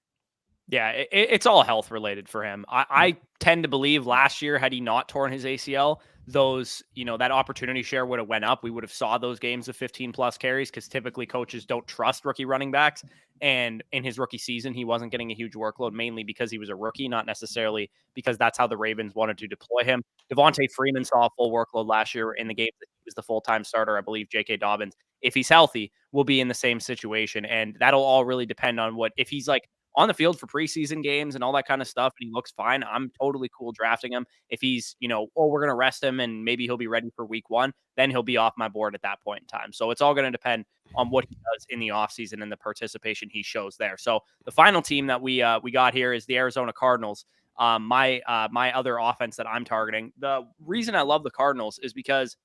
Yeah, it's all health related for him. I tend to believe last year, had he not torn his ACL, that opportunity share would have went up. We would have saw those games of 15 plus carries because typically coaches don't trust rookie running backs. And in his rookie season, he wasn't getting a huge workload, mainly because he was a rookie, not necessarily because that's how the Ravens wanted to deploy him. Devontae Freeman saw a full workload last year in the game that he was the full-time starter. I believe J.K. Dobbins, if he's healthy, will be in the same situation. And that'll all really depend on if he's like on the field for preseason games and all that kind of stuff, and he looks fine, I'm totally cool drafting him. If he's, we're going to rest him and maybe he'll be ready for week 1, then he'll be off my board at that point in time. So it's all going to depend on what he does in the offseason and the participation he shows there. So the final team that we got here is the Arizona Cardinals. My other offense that I'm targeting. The reason I love the Cardinals is because,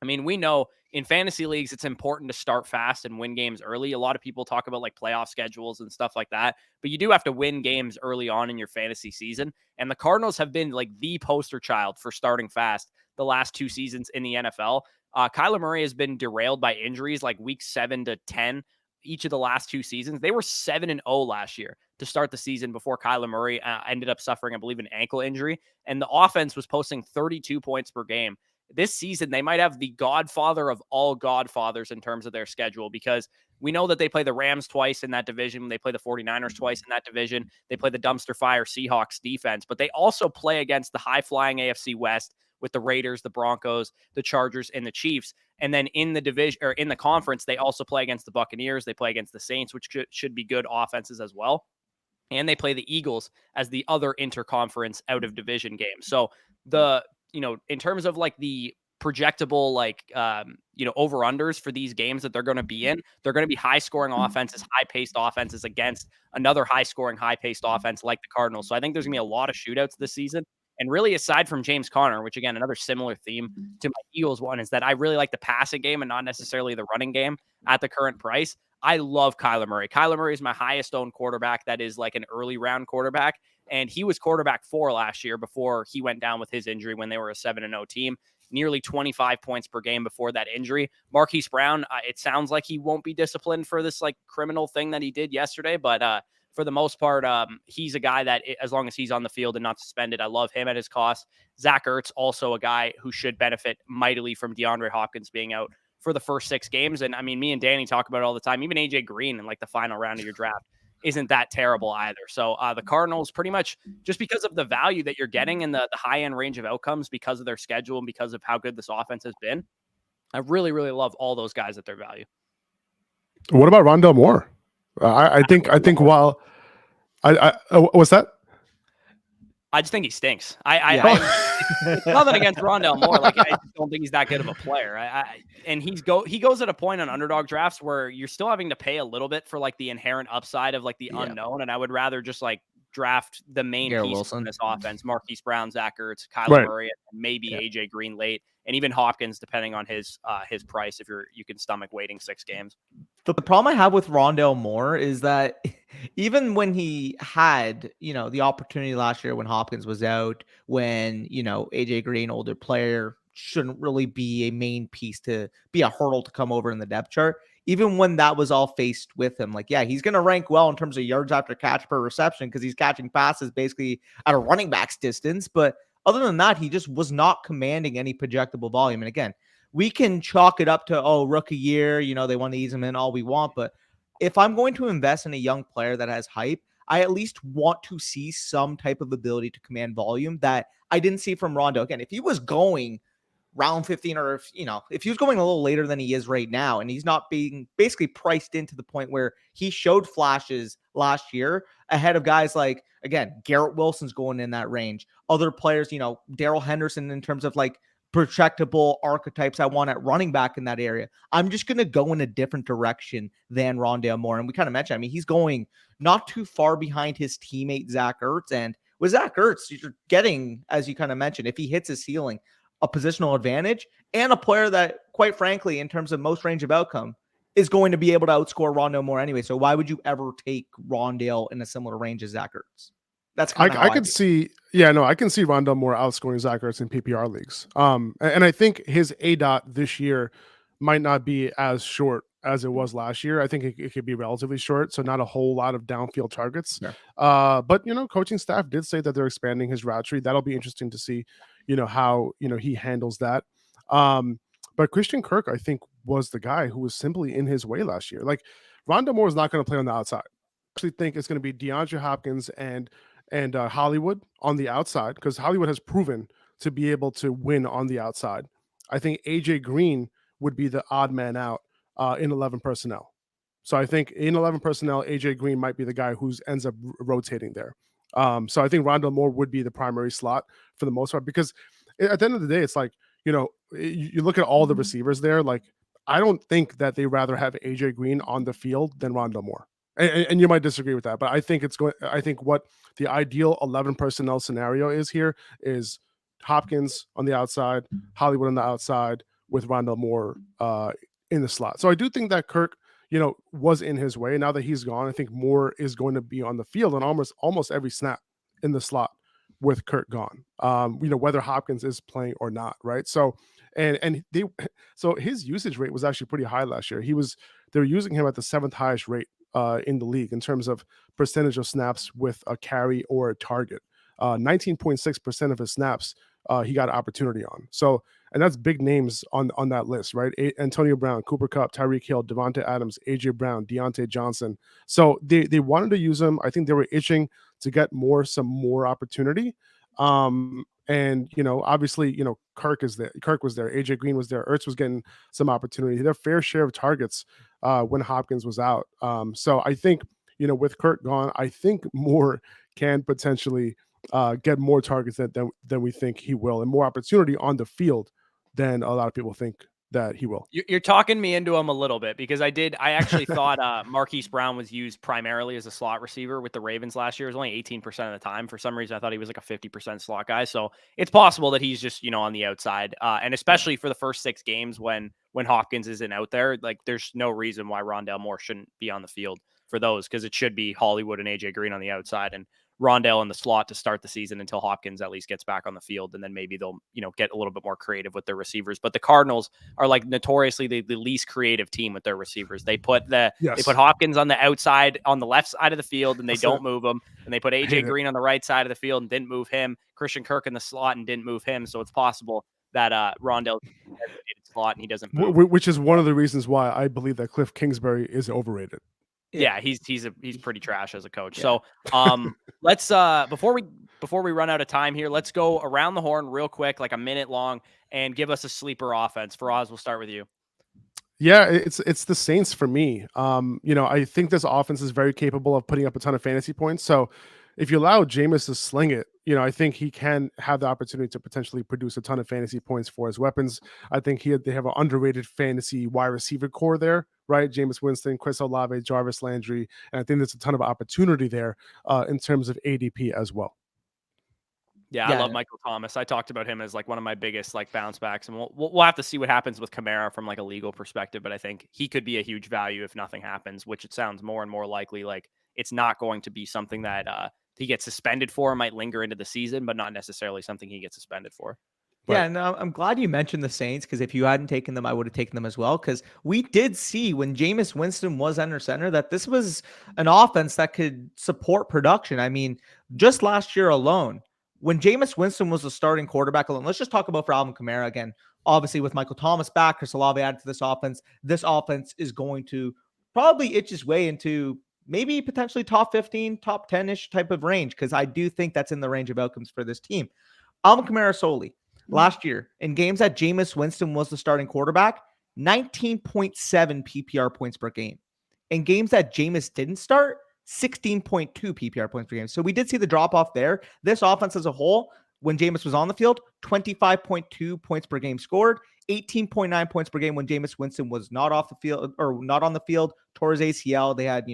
we know in fantasy leagues, it's important to start fast and win games early. A lot of people talk about like playoff schedules and stuff like that, but you do have to win games early on in your fantasy season. And the Cardinals have been like the poster child for starting fast the last 2 seasons in the NFL. Kyler Murray has been derailed by injuries like week 7 to 10 each of the last 2 seasons. They were 7-0 last year to start the season before Kyler Murray ended up suffering, I believe, an ankle injury. And the offense was posting 32 points per game. This season, they might have the godfather of all godfathers in terms of their schedule, because we know that they play the Rams twice in that division. They play the 49ers twice in that division. They play the dumpster fire Seahawks defense, but they also play against the high-flying AFC West with the Raiders, the Broncos, the Chargers, and the Chiefs. And then in the division or in the conference, they also play against the Buccaneers. They play against the Saints, which should be good offenses as well. And they play the Eagles as the other interconference out of division game. So in terms of like the projectable, over-unders for these games that they're going to be in, they're going to be high-scoring offenses, high-paced offenses against another high-scoring, high-paced offense like the Cardinals. So I think there's going to be a lot of shootouts this season. And really, aside from James Conner, which again, another similar theme to my Eagles one, is that I really like the passing game and not necessarily the running game at the current price. I love Kyler Murray. Kyler Murray is my highest owned quarterback that is like an early round quarterback. And he was quarterback 4 last year before he went down with hhis injury when they were a 7-0 team. Nearly 25 points per game before that injury. Marquise Brown, it sounds like he won't be disciplined for this like criminal thing that he did yesterday, but for the most part, he's a guy that as long as he's on the field and not suspended, I love him at his cost. Zach Ertz, also a guy who should benefit mightily from DeAndre Hopkins being out for the first 6 games. And me and Danny talk about it all the time. Even AJ Green in like the final round of your draft isn't that terrible either. So the Cardinals, pretty much just because of the value that you're getting in the high-end range of outcomes, because of their schedule and because of how good this offense has been, I really, really love all those guys at their value. What about Rondell Moore? I think while what's that? I just think he stinks. It's nothing against Rondell Moore. Like, I just don't think he's that good of a player. And he goes at a point on underdog drafts where you're still having to pay a little bit for like the inherent upside of like the unknown. And I would rather just like draft the main piece in this offense: Marquise Brown, Zach Ertz, Kyler Murray, and maybe AJ Green late, and even Hopkins, depending on his price, if you can stomach waiting 6 games. The problem I have with Rondell Moore is that even when he had, the opportunity last year when Hopkins was out, when, AJ Green, older player, shouldn't really be a main piece to be a hurdle to come over in the depth chart. even when that was all faced with him, like, yeah, he's going to rank well in terms of yards after catch per reception because he's catching passes basically at a running back's distance. But other than that, he just was not commanding any projectable volume. And again, we can chalk it up to, oh, rookie year, you know, they want to ease him in all we want. But if I'm going to invest in a young player that has hype, I at least want to see some type of ability to command volume that I didn't see from Rondo. Again, if he was going round 15, or if, you know, if he was going a little later than he is right now, and he's not being basically priced into the point where he showed flashes last year ahead of guys like, again, Garrett Wilson's going in that range. Other players, you know, Daryl Henderson, in terms of like projectable archetypes I want at running back in that area. I'm just going to go in a different direction than Rondale Moore. And we kind of mentioned, I mean, he's going not too far behind his teammate, Zach Ertz. And with Zach Ertz, you're getting, as you kind of mentioned, if he hits his ceiling, a positional advantage and a player that, quite frankly, in terms of most range of outcome, is going to be able to outscore Rondale Moore anyway. So why would you ever take Rondale in a similar range as Zach Ertz? That's kind of how I could see, yeah, no, I can see Rondale Moore outscoring Zach Ertz in PPR leagues. And I think his ADOT this year might not be as short as it was last year. I think it could be relatively short, so not a whole lot of downfield targets. Yeah. But you know, coaching staff did say that they're expanding his route tree. That'll be interesting to see, you know, how, you know, he handles that. But Christian Kirk, I think, was the guy who was simply in his way last year. Like, Rondale Moore is not going to play on the outside. I actually think it's going to be DeAndre Hopkins and Hollywood on the outside, because Hollywood has proven to be able to win on the outside. I think AJ Green would be the odd man out in 11 personnel. So I think in 11 personnel, AJ Green might be the guy who ends up rotating there. So I think Rondale Moore would be the primary slot for the most part, because at the end of the day, it's like, you know, you look at all the receivers there, like, I don't think that they rather have AJ Green on the field than Rondale Moore. And you might disagree with that, but I think I think what the ideal 11 personnel scenario is here is Hopkins on the outside, Hollywood on the outside, with Rondale Moore in the slot. So I do think that Kirk, you know, was in his way. Now that he's gone, I think Moore is going to be on the field on almost every snap in the slot with Kirk gone. You know, whether Hopkins is playing or not, right? So so his usage rate was actually pretty high last year. They were using him at the 7th highest rate in the league in terms of percentage of snaps with a carry or a target. 19.6% of his snaps he got an opportunity on. So, and that's big names on that list, right? Antonio Brown, Cooper Kupp, Tyreek Hill, Devonta Adams, AJ Brown, Deontay Johnson. So they wanted to use him. I think they were itching to get some more opportunity. And you know, obviously, you know, Kirk was there, AJ Green was there, Ertz was getting some opportunity, their fair share of targets when Hopkins was out. So I think, you know, with Kirk gone, I think Moore can potentially get more targets than we think he will, and more opportunity on the field than a lot of people think that he will. You're talking me into him a little bit, because I actually thought Marquise Brown was used primarily as a slot receiver with the Ravens last year. It was only 18% of the time. For some reason, I thought he was like a 50% slot guy. So it's possible that he's just, you know, on the outside. And especially for the first 6 games when Hopkins isn't out there, like, there's no reason why Rondale Moore shouldn't be on the field for those, because it should be Hollywood and AJ Green on the outside and Rondale in the slot to start the season until Hopkins at least gets back on the field. And then maybe they'll, you know, get a little bit more creative with their receivers. But the Cardinals are like notoriously the least creative team with their receivers. They put they put Hopkins on the outside, on the left side of the field, and they don't move him. And they put AJ Green on the right side of the field and didn't move him. Christian Kirk in the slot and didn't move him. So it's possible that Rondale slot and he doesn't move. Which is one of the reasons why I believe that Cliff Kingsbury is overrated. Yeah, he's pretty trash as a coach. Yeah. So let's before we run out of time here, let's go around the horn real quick, like a minute long, and give us a sleeper offense. Faraz, we'll start with you. Yeah, it's the Saints for me. You know, I think this offense is very capable of putting up a ton of fantasy points. So if you allow Jameis to sling it, you know, I think he can have the opportunity to potentially produce a ton of fantasy points for his weapons. I think they have an underrated fantasy wide receiver core there, right? Jameis Winston, Chris Olave, Jarvis Landry, and I think there's a ton of opportunity there in terms of ADP as well. Yeah, I love Michael Thomas. I talked about him as like one of my biggest like bounce backs, and we'll have to see what happens with Kamara from like a legal perspective. But I think he could be a huge value if nothing happens, which it sounds more and more likely. Like, it's not going to be something that he gets suspended for, might linger into the season, but not necessarily something he gets suspended for. Yeah, But no, I'm glad you mentioned the Saints, because if you hadn't taken them, I would have taken them as well. Because we did see when Jameis Winston was under center that this was an offense that could support production. I mean, just last year alone, when Jameis Winston was the starting quarterback alone, let's just talk about for Alvin Kamara again. Obviously, with Michael Thomas back, Chris Olave added to this offense is going to probably itch its way into maybe potentially top 15, top 10-ish type of range, because I do think that's in the range of outcomes for this team. Alvin Kamara solely. Last year, in games that Jameis Winston was the starting quarterback, 19.7 PPR points per game. In games that Jameis didn't start, 16.2 PPR points per game. So we did see the drop off there. This offense as a whole, when Jameis was on the field, 25.2 points per game scored, 18.9 points per game when Jameis Winston was not off the field or not on the field, tore his ACL. They had,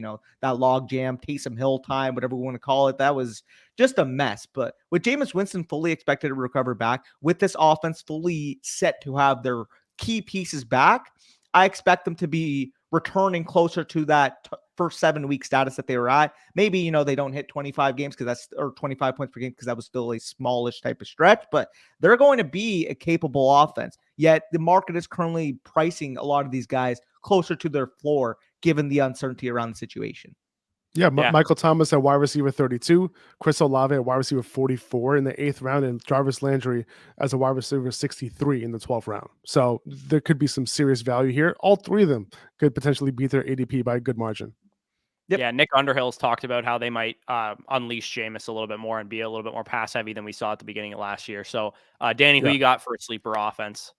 that log jam, Taysom Hill time, whatever we want to call it. That was just a mess. But with Jameis Winston fully expected to recover back, with this offense fully set to have their key pieces back, I expect them to be returning closer to that first 7-week status that they were at. Maybe, they don't hit 25 games or 25 points per game, because that was still a smallish type of stretch, but they're going to be a capable offense. Yet the market is currently pricing a lot of these guys closer to their floor, given the uncertainty around the situation. yeah, Yeah. Michael Thomas at wide receiver 32, Chris Olave at wide receiver 44 in the 8th round, and Jarvis Landry as a wide receiver 63 in the 12th round. So there could be some serious value here. All three of them could potentially beat their ADP by a good margin. Yep. Yeah, Nick Underhill's talked about how they might unleash Jameis a little bit more and be a little bit more pass heavy than we saw at the beginning of last year. So, Danny, who Yeah. you got for a sleeper offense?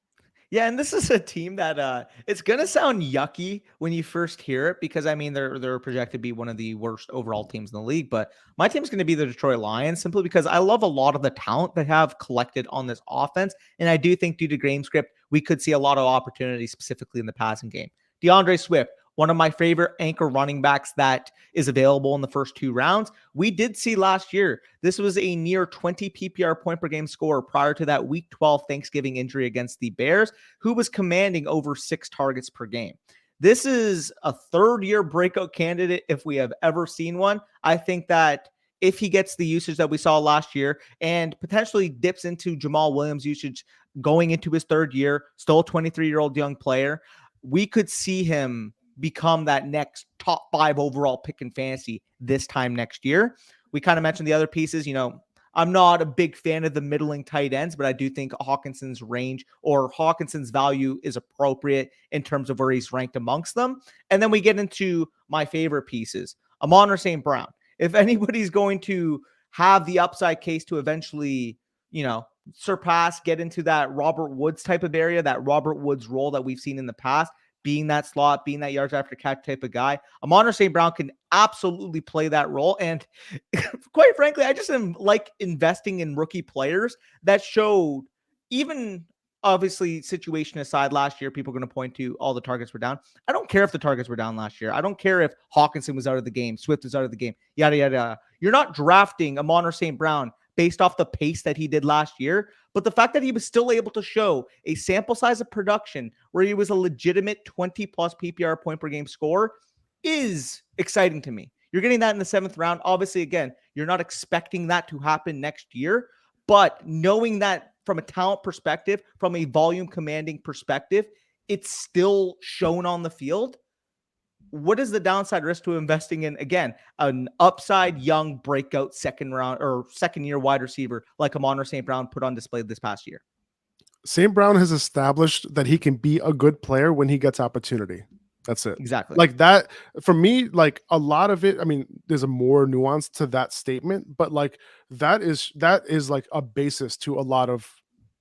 Yeah, and this is a team that it's gonna sound yucky when you first hear it, because I mean they're projected to be one of the worst overall teams in the league. But my team's gonna be the Detroit Lions, simply because I love a lot of the talent they have collected on this offense. And I do think due to game script, we could see a lot of opportunities, specifically in the passing game. DeAndre Swift, one of my favorite anchor running backs that is available in the first 2 rounds. We did see last year, this was a near 20 PPR point per game score prior to that week 12 Thanksgiving injury against the Bears, who was commanding over 6 targets per game. This is a 3rd-year breakout candidate if we have ever seen one. I think that if he gets the usage that we saw last year and potentially dips into Jamal Williams' usage going into his 3rd year, still a 23-year-old young player, we could see him become that next top 5 overall pick in fantasy this time next year. We kind of mentioned the other pieces. I'm not a big fan of the middling tight ends, but I do think Hawkinson's range or Hawkinson's value is appropriate in terms of where he's ranked amongst them. And then we get into my favorite pieces. Amon-Ra St. Brown. If anybody's going to have the upside case to eventually, surpass, get into that Robert Woods type of area, that Robert Woods role that we've seen in the past, being that slot, being that yards after catch type of guy, Amon-Ra St. Brown can absolutely play that role. And quite frankly, I just am like investing in rookie players that showed, even obviously situation aside, last year, people are going to point to all the targets were down. I don't care if the targets were down last year. I don't care if Hawkinson was out of the game, Swift is out of the game, yada, yada, yada. You're not drafting Amon-Ra St. Brown based off the pace that he did last year. But the fact that he was still able to show a sample size of production where he was a legitimate 20 plus PPR point per game score is exciting to me. You're getting that in the 7th round. Obviously, again, you're not expecting that to happen next year, but knowing that from a talent perspective, from a volume commanding perspective, it's still shown on the field. What is the downside risk to investing in, again, an upside young breakout 2nd round or 2nd year wide receiver like Amon-Ra St. Brown put on display this past year? St. Brown has established that he can be a good player when he gets opportunity. That's it. Exactly. Like that, for me, like a lot of it, I mean, there's a more nuance to that statement, but like that is like a basis to a lot of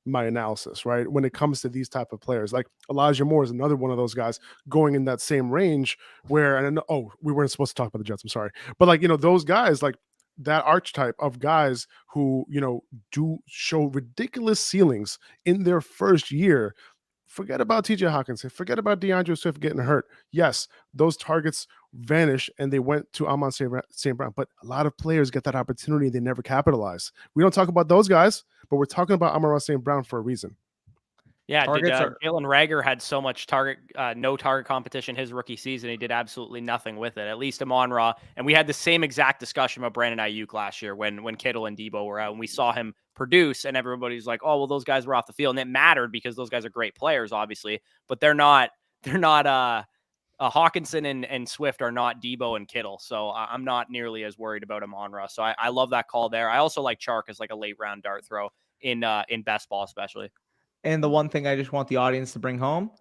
my analysis, right? When it comes to these type of players, like Elijah Moore is another one of those guys going in that same range where, and we weren't supposed to talk about the Jets, I'm sorry. But like, those guys, like that archetype of guys who, do show ridiculous ceilings in their first year. Forget about TJ Hawkinson. Forget about DeAndre Swift getting hurt. Yes, those targets vanish and they went to Amon-Ra St. Brown. But a lot of players get that opportunity. They never capitalize. We don't talk about those guys, but we're talking about Amon-Ra St. Brown for a reason. Yeah, Targets are Jalen Reagor had so much no target competition his rookie season. He did absolutely nothing with it. At least Amon-Ra, and we had the same exact discussion about Brandon Ayuk last year when Kittle and Debo were out, and we saw him produce, and everybody's like, "Oh, well, those guys were off the field," and it mattered because those guys are great players, obviously, but they're not. Hawkinson and Swift are not Debo and Kittle, so I'm not nearly as worried about Amon-Ra. So I love that call there. I also like Chark as like a late round dart throw in best ball, especially. And the one thing I just want the audience to bring home,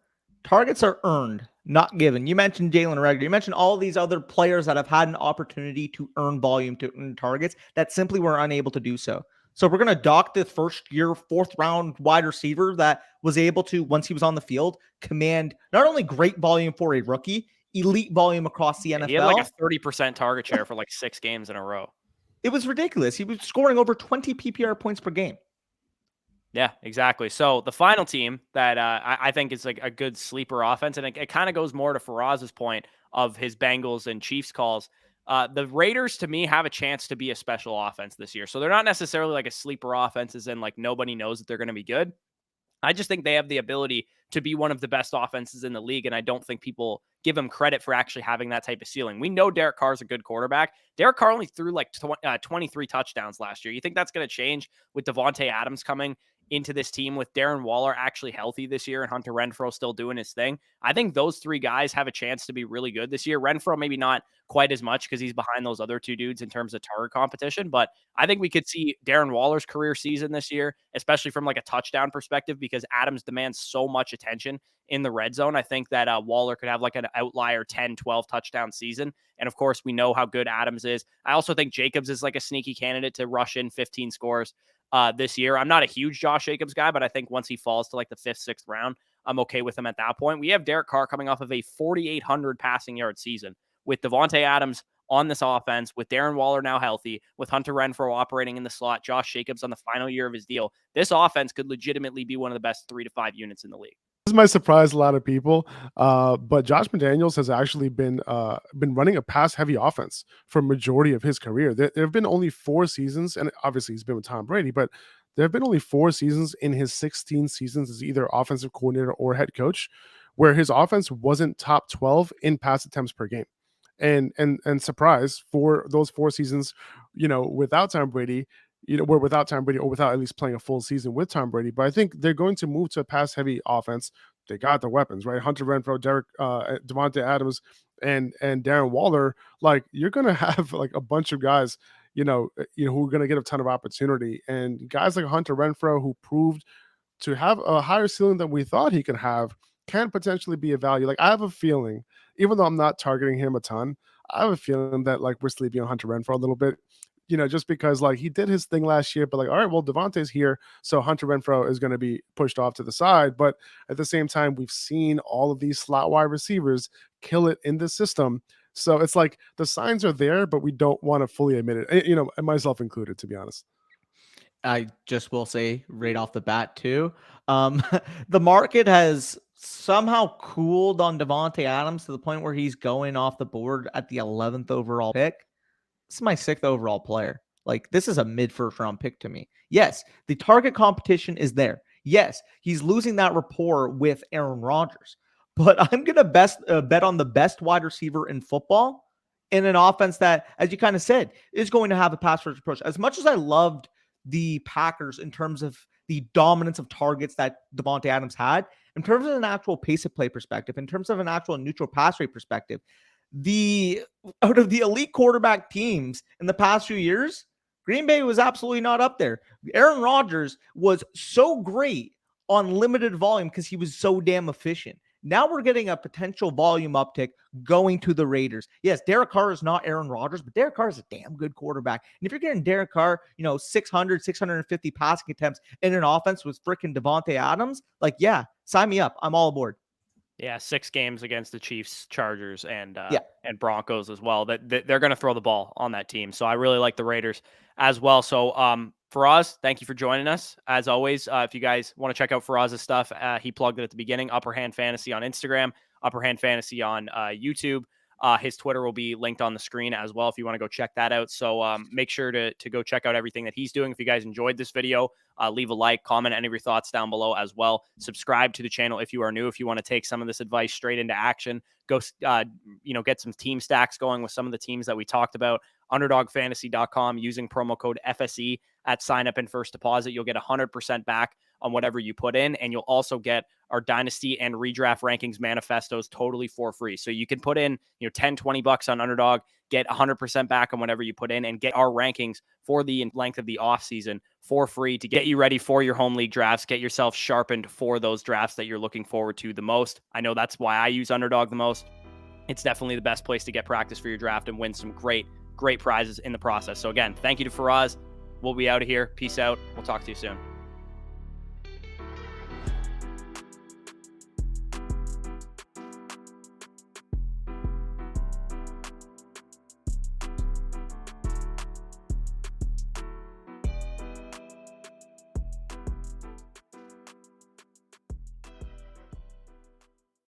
targets are earned, not given. You mentioned Jalen Reagor. You mentioned all these other players that have had an opportunity to earn volume, to earn targets, that simply were unable to do so. So we're going to dock the first year, fourth round wide receiver that was able to, once he was on the field, command not only great volume for a rookie, elite volume across the NFL. He had like a 30% target share for like 6 games in a row. It was ridiculous. He was scoring over 20 PPR points per game. Yeah, exactly. So the final team that I think is like a good sleeper offense, and it kind of goes more to Faraz's point of his Bengals and Chiefs calls. The Raiders, to me, have a chance to be a special offense this year. So they're not necessarily like a sleeper offense, as in like nobody knows that they're going to be good. I just think they have the ability to be one of the best offenses in the league, and I don't think people give them credit for actually having that type of ceiling. We know Derek Carr is a good quarterback. Derek Carr only threw like 23 touchdowns last year. You think that's going to change with Devontae Adams coming into this team, with Darren Waller actually healthy this year and Hunter Renfrow still doing his thing? I think those 3 guys have a chance to be really good this year. Renfrow maybe not quite as much because he's behind those other 2 dudes in terms of target competition, but I think we could see Darren Waller's career season this year, especially from like a touchdown perspective, because Adams demands so much attention in the red zone. I think that Waller could have like an outlier 10, 12 touchdown season. And of course, we know how good Adams is. I also think Jacobs is like a sneaky candidate to rush in 15 scores this year. I'm not a huge Josh Jacobs guy, but I think once he falls to like the 5th, 6th round, I'm okay with him at that point. We have Derek Carr coming off of a 4,800 passing yard season with Devontae Adams on this offense, with Darren Waller now healthy, with Hunter Renfrow operating in the slot, Josh Jacobs on the final year of his deal. This offense could legitimately be one of the best 3 to 5 units in the league. This might surprise a lot of people, but Josh McDaniels has actually been running a pass-heavy offense for majority of his career. There have been only 4 seasons, and obviously he's been with Tom Brady, but there have been only 4 seasons in his 16 seasons as either offensive coordinator or head coach where his offense wasn't top 12 in pass attempts per game. And surprise, for those 4 seasons, without Tom Brady, we're without Tom Brady, or without at least playing a full season with Tom Brady. But I think they're going to move to a pass-heavy offense. They got the weapons, right? Hunter Renfrow, Devontae Adams, and Darren Waller. Like, you're going to have like a bunch of guys, who are going to get a ton of opportunity, and guys like Hunter Renfrow, who proved to have a higher ceiling than we thought he could have, can potentially be a value. Like, I have a feeling, even though I'm not targeting him a ton, I have a feeling that like we're sleeping on Hunter Renfrow a little bit. Just because like he did his thing last year, but like, all right, well, Devontae's here, so Hunter Renfrow is going to be pushed off to the side. But at the same time, we've seen all of these slot wide receivers kill it in the system. So it's like the signs are there, but we don't want to fully admit it, and myself included, to be honest. I just will say right off the bat too, the market has somehow cooled on Devontae Adams to the point where he's going off the board at the 11th overall pick. This is my 6th overall player. Like, this is a mid 1st round pick to me. Yes, the target competition is there. Yes, he's losing that rapport with Aaron Rodgers, but I'm going to bet on the best wide receiver in football in an offense that, as you kind of said, is going to have a pass first approach. As much as I loved the Packers in terms of the dominance of targets that Devontae Adams had, in terms of an actual pace of play perspective, in terms of an actual neutral pass rate perspective, out of the elite quarterback teams in the past few years, Green Bay was absolutely not up there. Aaron Rodgers was so great on limited volume because he was so damn efficient. Now we're getting a potential volume uptick going to the Raiders. Yes, Derek Carr is not Aaron Rodgers, but Derek Carr is a damn good quarterback. And if you're getting Derek Carr, 600, 650 passing attempts in an offense with freaking Devontae Adams, like, yeah, sign me up. I'm all aboard. Yeah, 6 games against the Chiefs, Chargers, and Yeah. Broncos as well. That they're going to throw the ball on that team. So I really like the Raiders as well. So Faraz, thank you for joining us. As always, if you guys want to check out Faraz's stuff, he plugged it at the beginning. Upper Hand Fantasy on Instagram, Upper Hand Fantasy on YouTube. His Twitter will be linked on the screen as well if you want to go check that out. So make sure to go check out everything that he's doing. If you guys enjoyed this video, leave a like, comment any of your thoughts down below as well. Subscribe to the channel if you are new. If you want to take some of this advice straight into action, go get some team stacks going with some of the teams that we talked about. Underdogfantasy.com, using promo code FSE at sign up and first deposit. You'll get 100% back on whatever you put in, and you'll also get our dynasty and redraft rankings manifestos totally for free. So you can put in 10, 20 bucks on Underdog, get 100% back on whatever you put in, and get our rankings for the length of the off season for free to get you ready for your home league drafts, get yourself sharpened for those drafts that you're looking forward to the most. I know that's why I use Underdog the most. It's definitely the best place to get practice for your draft and win some great prizes in the process. So again, thank you to Faraz. We'll be out of here. Peace out. We'll talk to you soon.